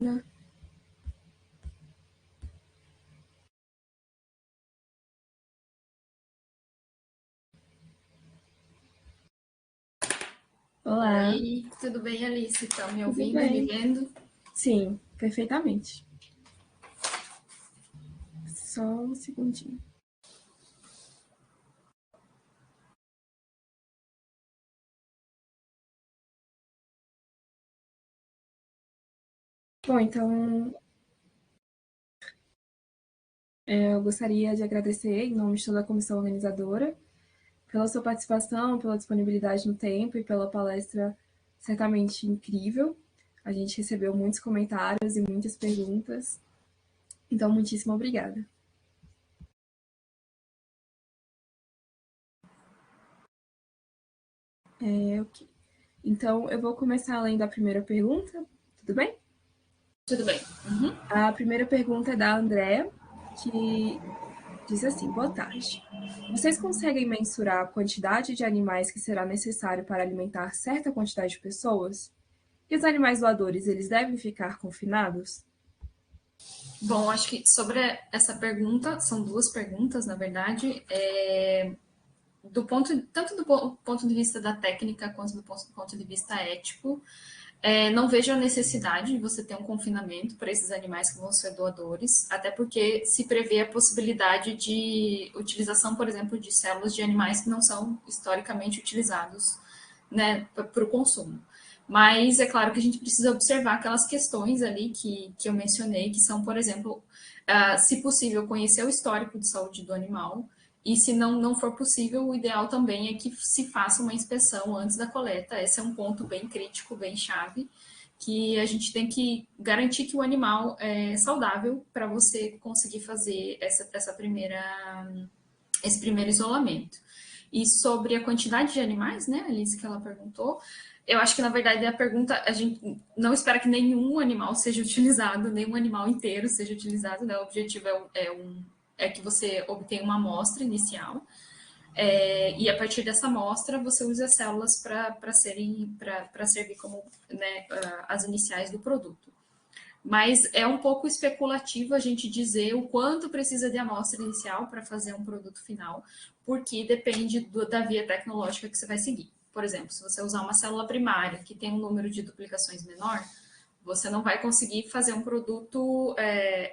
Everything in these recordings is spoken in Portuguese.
Olá. Oi, tudo bem, Alice? Estão me Tudo ouvindo e me bem? vendo? Sim, perfeitamente. Só um segundinho. Bom, então, eu gostaria de agradecer, em nome de toda a comissão organizadora, pela sua participação, pela disponibilidade no tempo e pela palestra certamente incrível. A gente recebeu muitos comentários e muitas perguntas, então, muitíssimo obrigada. Ok. Então, eu vou começar lendo a primeira pergunta, tudo bem? Tudo bem. A primeira pergunta é da Andrea, que diz assim: boa tarde. Vocês conseguem mensurar a quantidade de animais que será necessário para alimentar certa quantidade de pessoas? E os animais doadores, eles devem ficar confinados? Bom, acho que sobre essa pergunta, são duas perguntas, na verdade, tanto do ponto de vista da técnica quanto do ponto de vista ético, não vejo a necessidade de você ter um confinamento para esses animais que vão ser doadores, até porque se prevê a possibilidade de utilização, por exemplo, de células de animais que não são historicamente utilizados, né, para o consumo. Mas é claro que a gente precisa observar aquelas questões ali que eu mencionei, que são, por exemplo, se possível, conhecer o histórico de saúde do animal, e se não for possível, o ideal também é que se faça uma inspeção antes da coleta. Esse é um ponto bem crítico, bem chave, que a gente tem que garantir que o animal é saudável para você conseguir fazer esse primeiro isolamento. E sobre a quantidade de animais, né, Alice, que ela perguntou, eu acho que, na verdade, a pergunta, a gente não espera que nenhum animal seja utilizado, nenhum animal inteiro seja utilizado, né? O objetivo é que você obtenha uma amostra inicial, e a partir dessa amostra você usa as células para servir como, né, as iniciais do produto. Mas é um pouco especulativo a gente dizer o quanto precisa de amostra inicial para fazer um produto final, porque depende da via tecnológica que você vai seguir. Por exemplo, se você usar uma célula primária que tem um número de duplicações menor, você não vai conseguir fazer um produto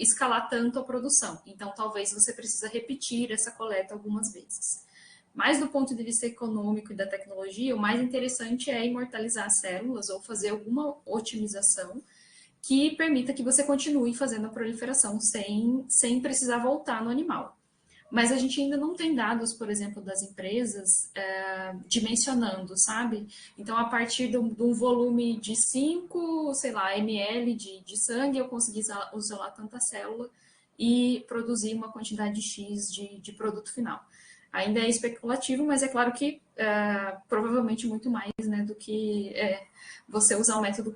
escalar tanto a produção. Então, talvez você precisa repetir essa coleta algumas vezes. Mas do ponto de vista econômico e da tecnologia, o mais interessante é imortalizar as células ou fazer alguma otimização que permita que você continue fazendo a proliferação sem precisar voltar no animal. Mas a gente ainda não tem dados, por exemplo, das empresas dimensionando, sabe? Então, a partir de um volume de 5, sei lá, ml de sangue, eu consegui isolar tanta célula e produzir uma quantidade X de produto final. Ainda é especulativo, mas é claro que provavelmente muito mais, né, do que você usar um método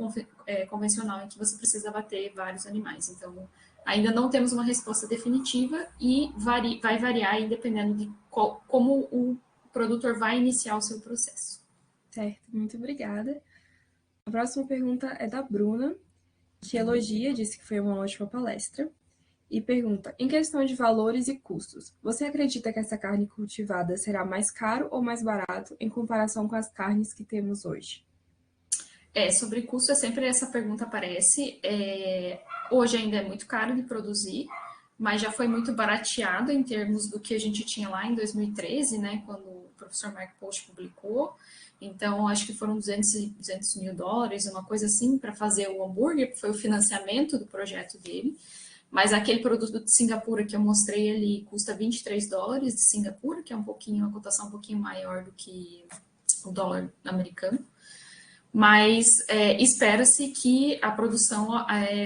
convencional em que você precisa abater vários animais. Então, ainda não temos uma resposta definitiva e vai variar aí dependendo de como o produtor vai iniciar o seu processo. Certo, muito obrigada. A próxima pergunta é da Bruna, que elogia, disse que foi uma ótima palestra, e pergunta: em questão de valores e custos, você acredita que essa carne cultivada será mais caro ou mais barato em comparação com as carnes que temos hoje? Sobre custo, sempre essa pergunta aparece. Hoje ainda é muito caro de produzir, mas já foi muito barateado em termos do que a gente tinha lá em 2013, né, quando o professor Mark Post publicou. Então, acho que foram 200 mil dólares, uma coisa assim, para fazer o hambúrguer, foi o financiamento do projeto dele. Mas aquele produto de Singapura que eu mostrei ali custa 23 dólares de Singapura, que é uma cotação um pouquinho maior do que o dólar americano. Mas espera-se que a produção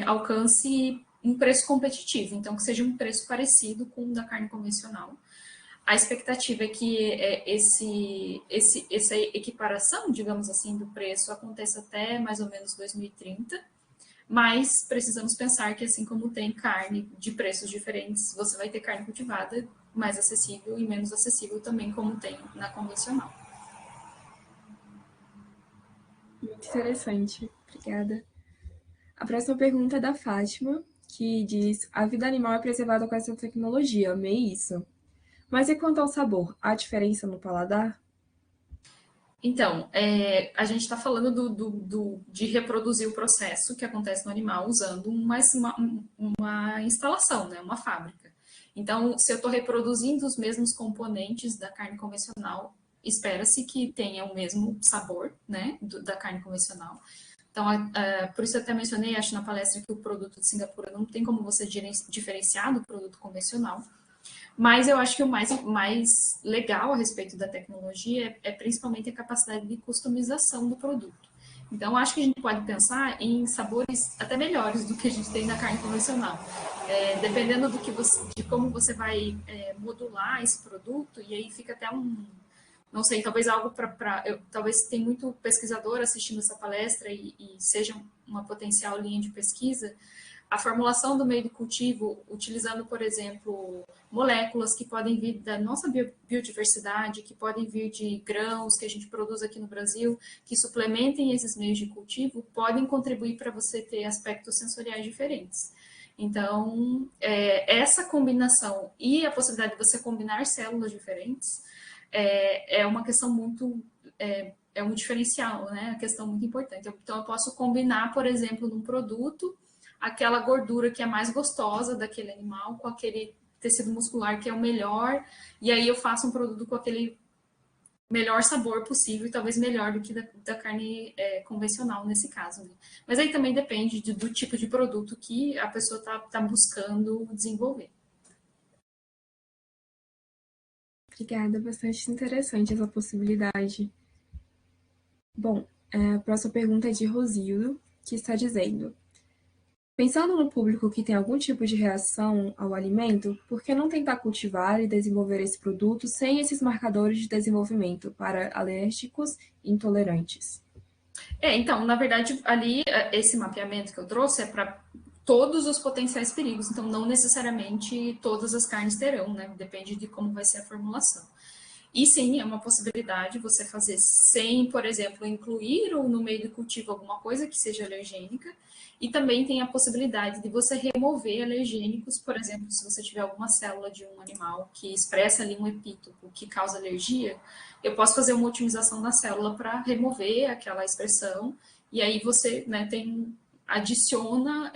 alcance um preço competitivo, então que seja um preço parecido com o da carne convencional. A expectativa é que essa equiparação, digamos assim, do preço aconteça até mais ou menos 2030, mas precisamos pensar que, assim como tem carne de preços diferentes, você vai ter carne cultivada mais acessível e menos acessível também, como tem na convencional. Muito interessante, obrigada. A próxima pergunta é da Fátima, que diz: a vida animal é preservada com essa tecnologia, amei isso. Mas e quanto ao sabor? Há diferença no paladar? Então, a gente está falando de reproduzir o processo que acontece no animal usando uma instalação, né, uma fábrica. Então, se eu estou reproduzindo os mesmos componentes da carne convencional, espera-se que tenha o mesmo sabor, né, da carne convencional. Então, por isso eu até mencionei, acho na palestra, que o produto de Singapura não tem como você diferenciar do produto convencional. Mas eu acho que o mais legal a respeito da tecnologia é principalmente a capacidade de customização do produto. Então, acho que a gente pode pensar em sabores até melhores do que a gente tem na carne convencional. Dependendo de como você vai modular esse produto, e aí fica até não sei, talvez algo talvez tem muito pesquisador assistindo essa palestra e seja uma potencial linha de pesquisa, a formulação do meio de cultivo, utilizando, por exemplo, moléculas que podem vir da nossa biodiversidade, que podem vir de grãos que a gente produz aqui no Brasil, que suplementem esses meios de cultivo, podem contribuir para você ter aspectos sensoriais diferentes. Então, essa combinação e a possibilidade de você combinar células diferentes é uma questão muito... É um diferencial, né? A questão muito importante. Então, eu posso combinar, por exemplo, num produto, aquela gordura que é mais gostosa daquele animal com aquele tecido muscular que é o melhor, e aí eu faço um produto com aquele melhor sabor possível, e talvez melhor do que da carne convencional nesse caso. Né? Mas aí também depende do tipo de produto que a pessoa está buscando desenvolver. Obrigada, bastante interessante essa possibilidade. Bom, a próxima pergunta é de Rosildo, que está dizendo: pensando no público que tem algum tipo de reação ao alimento, por que não tentar cultivar e desenvolver esse produto sem esses marcadores de desenvolvimento para alérgicos e intolerantes? Então, na verdade, ali, esse mapeamento que eu trouxe é para todos os potenciais perigos, então não necessariamente todas as carnes terão, né? Depende de como vai ser a formulação. E sim, é uma possibilidade você fazer sem, por exemplo, incluir ou no meio do cultivo alguma coisa que seja alergênica. E também tem a possibilidade de você remover alergênicos, por exemplo, se você tiver alguma célula de um animal que expressa ali um epítopo que causa alergia, eu posso fazer uma otimização da célula para remover aquela expressão. E aí você, né, adiciona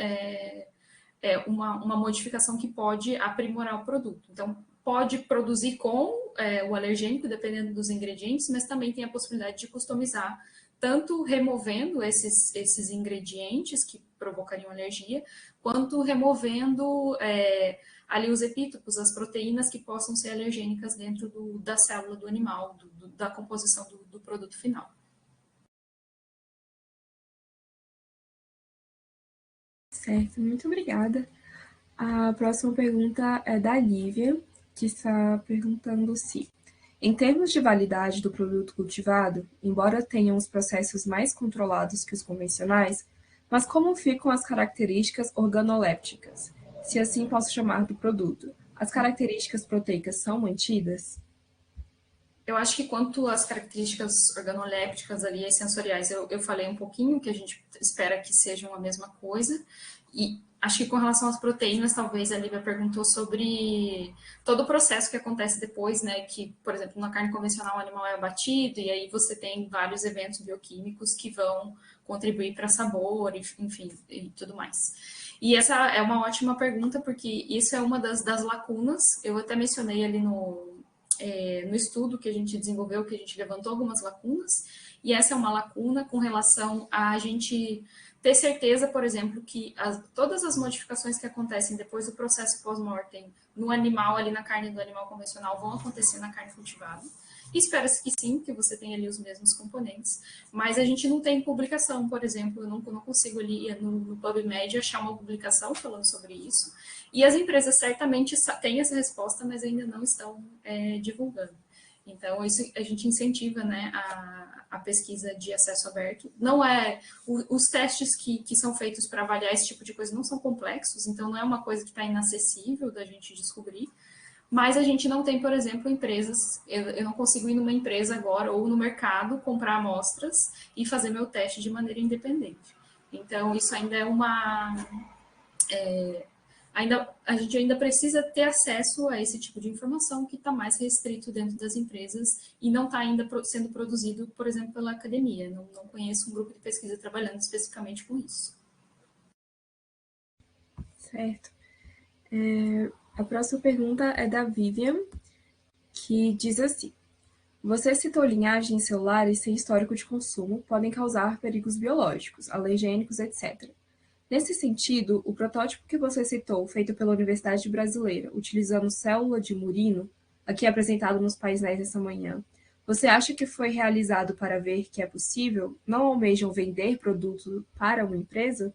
uma modificação que pode aprimorar o produto. Então, pode produzir com o alergênico, dependendo dos ingredientes, mas também tem a possibilidade de customizar, tanto removendo esses ingredientes que provocariam alergia, quanto removendo ali os epítopos, as proteínas que possam ser alergênicas dentro da célula do animal, da composição do produto final. Certo, muito obrigada. A próxima pergunta é da Lívia, que está perguntando se, em termos de validade do produto cultivado, embora tenham os processos mais controlados que os convencionais, mas como ficam as características organolépticas, se assim posso chamar do produto? As características proteicas são mantidas? Eu acho que quanto às características organolépticas ali, as sensoriais, eu falei um pouquinho, que a gente espera que sejam a mesma coisa. E acho que com relação às proteínas, talvez a Lívia perguntou sobre todo o processo que acontece depois, né? Que, por exemplo, na carne convencional o animal é abatido, e aí você tem vários eventos bioquímicos que vão contribuir para sabor, enfim, e tudo mais. E essa é uma ótima pergunta, porque isso é uma das lacunas. Eu até mencionei ali no estudo que a gente desenvolveu, que a gente levantou algumas lacunas, e essa é uma lacuna com relação a gente ter certeza, por exemplo, que todas as modificações que acontecem depois do processo pós-mortem no animal, ali na carne do animal convencional, vão acontecer na carne cultivada. Espera-se que sim, que você tenha ali os mesmos componentes, mas a gente não tem publicação, por exemplo, eu não consigo ali no PubMed achar uma publicação falando sobre isso, e as empresas certamente têm essa resposta, mas ainda não estão divulgando. Então, isso a gente incentiva, né, a pesquisa de acesso aberto. Não os testes que são feitos para avaliar esse tipo de coisa não são complexos, então não é uma coisa que está inacessível da gente descobrir, mas a gente não tem, por exemplo, empresas, eu não consigo ir numa empresa agora ou no mercado comprar amostras e fazer meu teste de maneira independente. Então, isso ainda é a gente ainda precisa ter acesso a esse tipo de informação que está mais restrito dentro das empresas e não está ainda sendo produzido, por exemplo, pela academia. Não conheço um grupo de pesquisa trabalhando especificamente com isso. Certo. A próxima pergunta é da Vivian, que diz assim: você citou linhagens em celulares sem histórico de consumo podem causar perigos biológicos, alergênicos, etc. Nesse sentido, o protótipo que você citou, feito pela Universidade Brasileira, utilizando célula de murino, aqui apresentado nos painéis essa manhã, você acha que foi realizado para ver que é possível? Não almejam vender produto para uma empresa?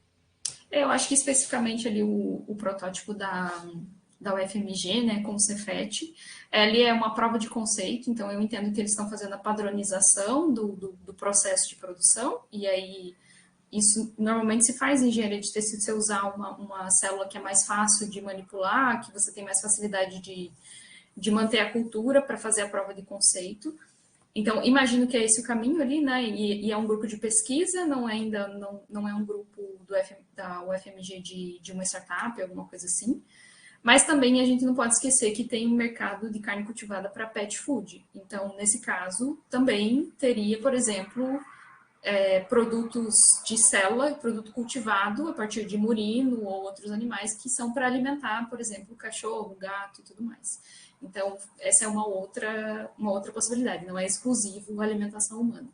Eu acho que especificamente ali o protótipo da UFMG, né, com o Cefet, ele é uma prova de conceito, então eu entendo que eles estão fazendo a padronização do processo de produção, e aí isso normalmente se faz em engenharia de tecido, você usar uma célula que é mais fácil de manipular, que você tem mais facilidade de manter a cultura para fazer a prova de conceito. Então, imagino que é esse o caminho ali, né? E é um grupo de pesquisa, não é um grupo da UFMG de uma startup, alguma coisa assim. Mas também a gente não pode esquecer que tem um mercado de carne cultivada para pet food. Então, nesse caso, também teria, por exemplo, produtos de célula, produto cultivado a partir de murino ou outros animais que são para alimentar, por exemplo, o cachorro, o gato e tudo mais. Então, essa é uma outra possibilidade, não é exclusivo a alimentação humana.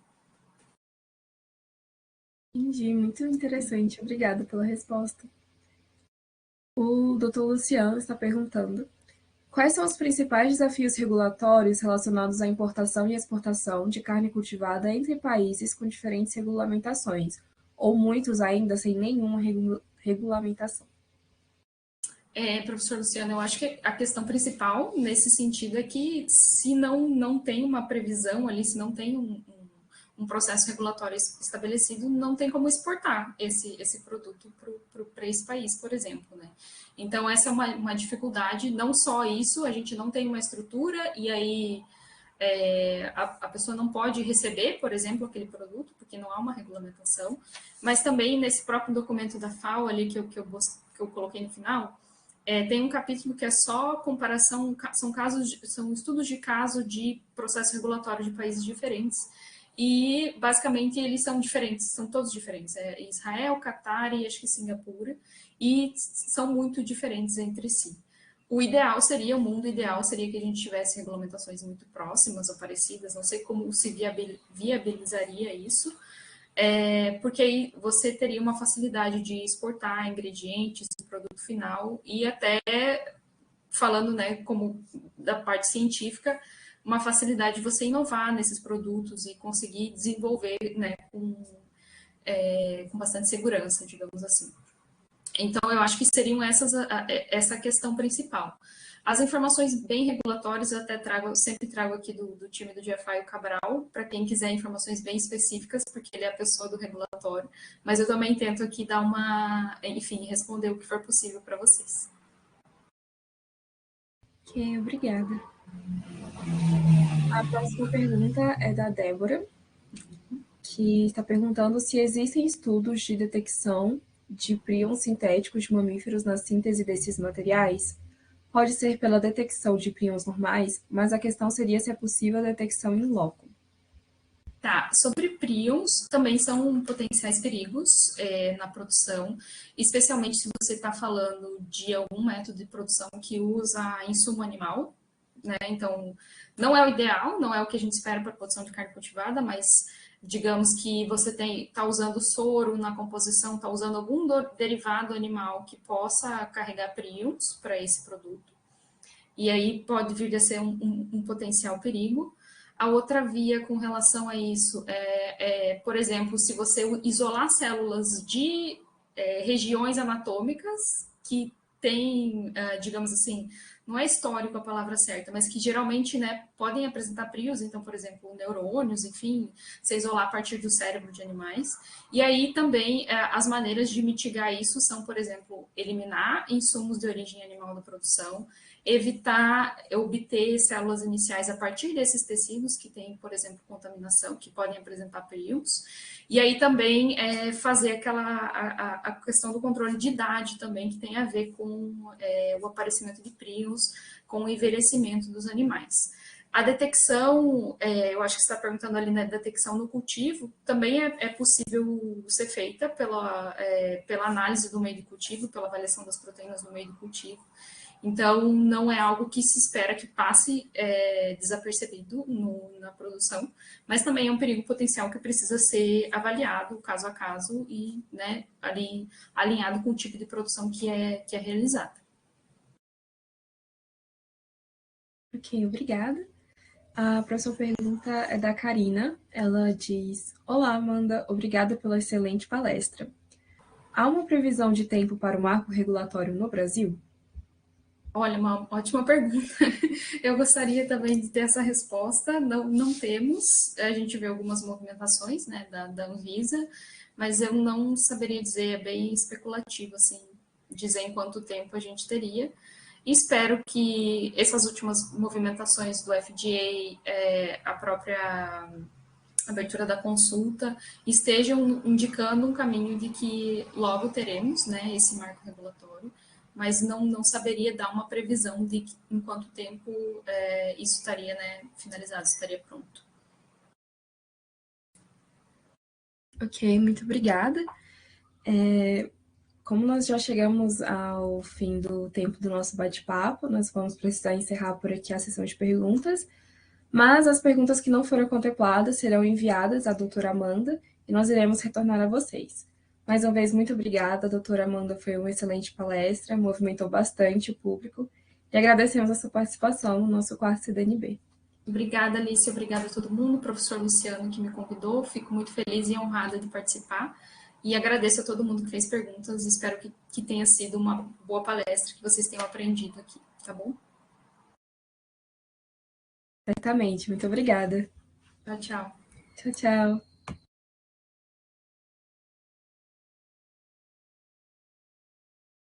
Entendi, muito interessante. Obrigada pela resposta. O Dr. Luciano está perguntando: quais são os principais desafios regulatórios relacionados à importação e exportação de carne cultivada entre países com diferentes regulamentações, ou muitos ainda sem nenhuma regulamentação? Professor Luciano, eu acho que a questão principal nesse sentido é que se não tem uma previsão ali, se não tem um processo regulatório estabelecido, não tem como exportar esse produto para esse país, por exemplo, né? Então, essa é uma dificuldade, não só isso, a gente não tem uma estrutura e aí a pessoa não pode receber, por exemplo, aquele produto, porque não há uma regulamentação, mas também nesse próprio documento da FAO ali que eu coloquei no final, tem um capítulo que é só comparação, são estudos de caso de processo regulatório de países diferentes. E basicamente eles são diferentes, são todos diferentes. É Israel, Catar e acho que Singapura, e são muito diferentes entre si. O mundo ideal seria que a gente tivesse regulamentações muito próximas ou parecidas, não sei como se viabilizaria isso, porque aí você teria uma facilidade de exportar ingredientes, produto final e até falando, né, como da parte científica, uma facilidade de você inovar nesses produtos e conseguir desenvolver, né, com bastante segurança, digamos assim. Então, eu acho que seriam essa questão principal. As informações bem regulatórias eu até sempre trago aqui do time do GFI o Cabral, para quem quiser informações bem específicas, porque ele é a pessoa do regulatório. Mas eu também tento aqui enfim, responder o que for possível para vocês. Ok, obrigada. A próxima pergunta é da Débora, que está perguntando se existem estudos de detecção de prions sintéticos de mamíferos na síntese desses materiais. Pode ser pela detecção de prions normais, mas a questão seria se é possível a detecção in loco. Tá, sobre prions, também são potenciais perigos na produção, especialmente se você está falando de algum método de produção que usa insumo animal, né? Então, não é o ideal, não é o que a gente espera para a produção de carne cultivada, mas digamos que você está usando soro na composição, está usando algum derivado animal que possa carregar prions para esse produto. E aí pode vir a ser um potencial perigo. A outra via com relação a isso por exemplo, se você isolar células de regiões anatômicas que têm, digamos assim, não é histórico a palavra certa, mas que geralmente, né, podem apresentar prios, então, por exemplo, neurônios, enfim, se isolar a partir do cérebro de animais. E aí também as maneiras de mitigar isso são, por exemplo, eliminar insumos de origem animal da produção, evitar obter células iniciais a partir desses tecidos que têm, por exemplo, contaminação, que podem apresentar períodos. E aí também fazer a questão do controle de idade também, que tem a ver com o aparecimento de prions, com o envelhecimento dos animais. A detecção, eu acho que você está perguntando ali, né, detecção no cultivo, também é possível ser feita pela análise do meio de cultivo, pela avaliação das proteínas do meio de cultivo. Então, não é algo que se espera que passe desapercebido na produção, mas também é um perigo potencial que precisa ser avaliado caso a caso e, né, ali, alinhado com o tipo de produção que é realizada. Ok, obrigada. A próxima pergunta é da Karina. Ela diz: Olá, Amanda, obrigada pela excelente palestra. Há uma previsão de tempo para o marco regulatório no Brasil? Olha, uma ótima pergunta. Eu gostaria também de ter essa resposta. Não temos. A gente vê algumas movimentações, né, da Anvisa, mas eu não saberia dizer, é bem especulativo, assim, dizer em quanto tempo a gente teria. Espero que essas últimas movimentações do FDA, a própria abertura da consulta, estejam indicando um caminho de que logo teremos, né, esse marco regulatório, mas não saberia dar uma previsão de em quanto tempo isso estaria, né, finalizado, estaria pronto. Ok, muito obrigada. Como nós já chegamos ao fim do tempo do nosso bate-papo, nós vamos precisar encerrar por aqui a sessão de perguntas, mas as perguntas que não foram contempladas serão enviadas à doutora Amanda e nós iremos retornar a vocês. Mais uma vez, muito obrigada, a doutora Amanda, foi uma excelente palestra, movimentou bastante o público e agradecemos a sua participação no nosso quarto CDNB. Obrigada, Alice, obrigada a todo mundo, professor Luciano que me convidou, fico muito feliz e honrada de participar e agradeço a todo mundo que fez perguntas, espero que tenha sido uma boa palestra, que vocês tenham aprendido aqui, tá bom? Certamente, muito obrigada. Tchau, tchau. Tchau, tchau.